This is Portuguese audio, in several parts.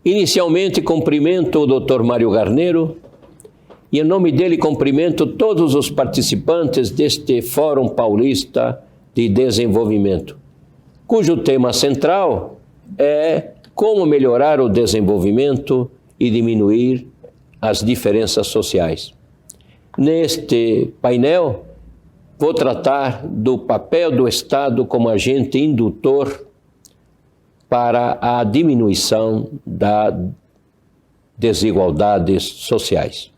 Inicialmente, cumprimento o Dr. Mário Garneiro e, em nome dele, cumprimento todos os participantes deste Fórum Paulista de Desenvolvimento, cujo tema central é como melhorar o desenvolvimento e diminuir as diferenças sociais. Neste painel, vou tratar do papel do Estado como agente indutor para a diminuição das desigualdades sociais.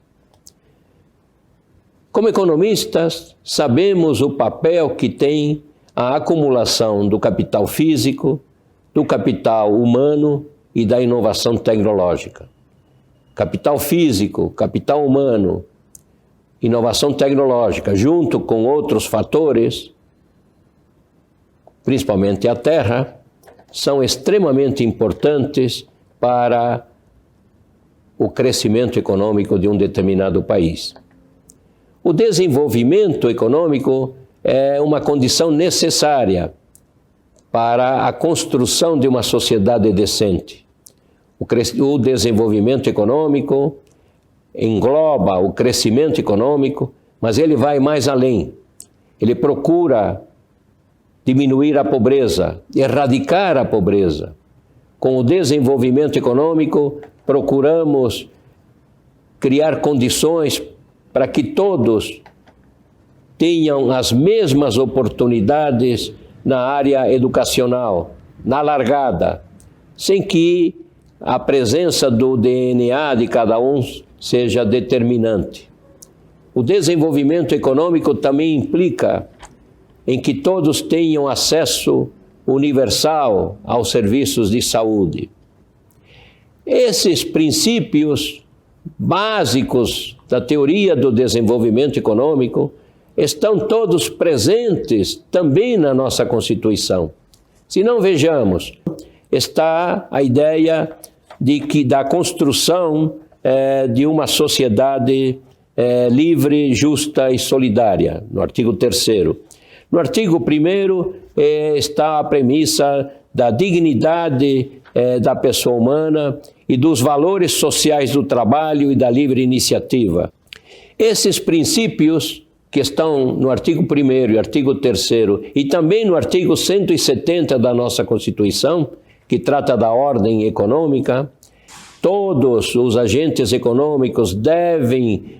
Como economistas, sabemos o papel que tem a acumulação do capital físico, do capital humano e da inovação tecnológica. Capital físico, capital humano, inovação tecnológica, junto com outros fatores, principalmente a terra, são extremamente importantes para o crescimento econômico de um determinado país. O desenvolvimento econômico é uma condição necessária para a construção de uma sociedade decente. O desenvolvimento econômico engloba o crescimento econômico, mas ele vai mais além. Ele procura diminuir a pobreza, erradicar a pobreza. Com o desenvolvimento econômico, procuramos criar condições para que todos tenham as mesmas oportunidades na área educacional, na largada, sem que a presença do DNA de cada um seja determinante. O desenvolvimento econômico também implica em que todos tenham acesso universal aos serviços de saúde. Esses princípios básicos da teoria do desenvolvimento econômico estão todos presentes também na nossa Constituição. Se não vejamos, está a ideia da construção de uma sociedade livre, justa e solidária, no artigo 3º. No artigo 1º está a premissa da dignidade da pessoa humana e dos valores sociais do trabalho e da livre iniciativa. Esses princípios que estão no artigo 1º e artigo 3º e também no artigo 170 da nossa Constituição, que trata da ordem econômica, todos os agentes econômicos devem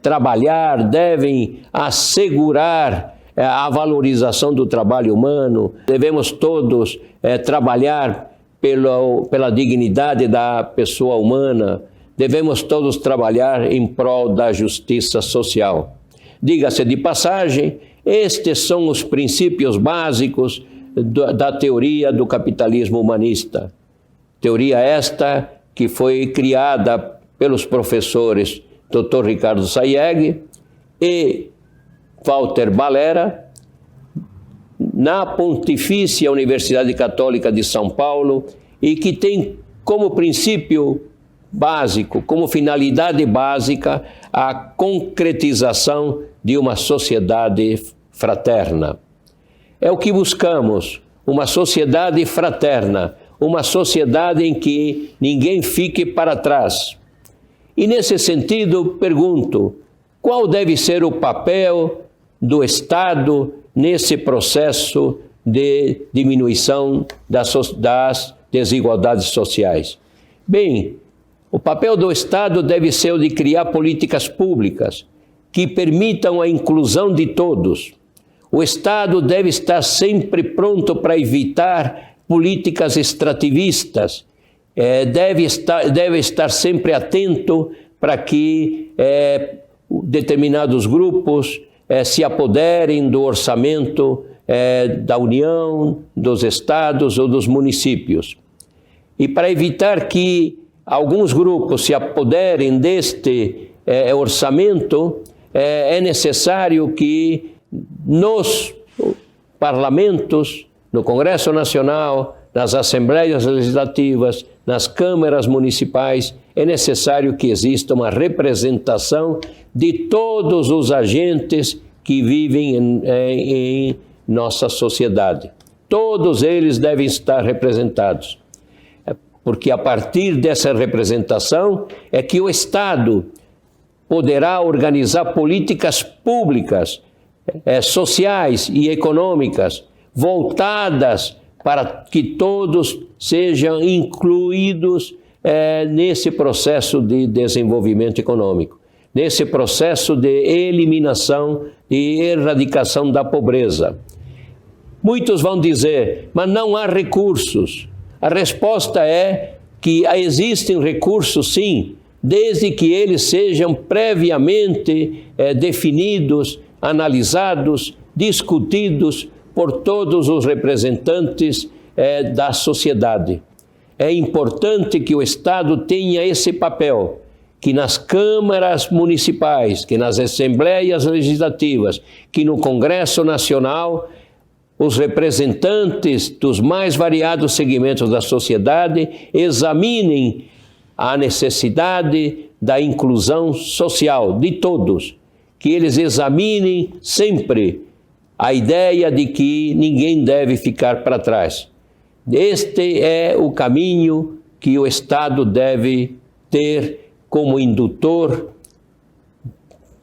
trabalhar, devem assegurar a valorização do trabalho humano, devemos todos trabalhar pela dignidade da pessoa humana, devemos todos trabalhar em prol da justiça social. Diga-se de passagem, estes são os princípios básicos da teoria do capitalismo humanista. Teoria esta que foi criada pelos professores Dr. Ricardo Sayegh e Walter Balera, na Pontifícia Universidade Católica de São Paulo, e que tem como princípio básico, como finalidade básica, a concretização de uma sociedade fraterna. É o que buscamos, uma sociedade fraterna, uma sociedade em que ninguém fique para trás. E nesse sentido, pergunto, qual deve ser o papel do Estado nesse processo de diminuição das desigualdades sociais? Bem, o papel do Estado deve ser o de criar políticas públicas que permitam a inclusão de todos. O Estado deve estar sempre pronto para evitar políticas extrativistas, deve estar sempre atento para que determinados grupos se apoderem do orçamento da União, dos estados ou dos municípios. E para evitar que alguns grupos se apoderem deste orçamento, é necessário que nos parlamentos, no Congresso Nacional, nas Assembleias Legislativas, nas câmaras municipais, é necessário que exista uma representação de todos os agentes que vivem em nossa sociedade. Todos eles devem estar representados. porque a partir dessa representação é que o Estado poderá organizar políticas públicas, sociais e econômicas, voltadas para que todos sejam incluídos nesse processo de desenvolvimento econômico, nesse processo de eliminação e erradicação da pobreza. Muitos vão dizer, mas não há recursos. A resposta é que existem recursos, sim, desde que eles sejam previamente definidos, analisados, discutidos por todos os representantes da sociedade. É importante que o Estado tenha esse papel, que nas câmaras municipais, que nas assembleias legislativas, que no Congresso Nacional, os representantes dos mais variados segmentos da sociedade examinem a necessidade da inclusão social de todos, que eles examinem sempre a ideia de que ninguém deve ficar para trás. Este é o caminho que o Estado deve ter como indutor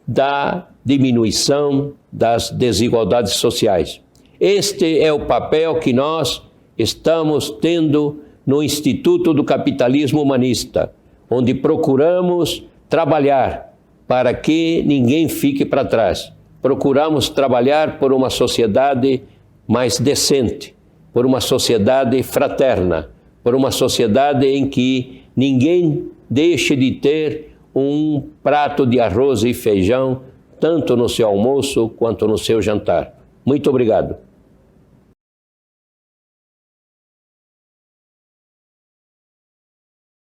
da diminuição das desigualdades sociais. Este é o papel que nós estamos tendo no Instituto do Capitalismo Humanista, onde procuramos trabalhar para que ninguém fique para trás. Procuramos trabalhar por uma sociedade mais decente, por uma sociedade fraterna, por uma sociedade em que ninguém deixe de ter um prato de arroz e feijão, tanto no seu almoço quanto no seu jantar. Muito obrigado.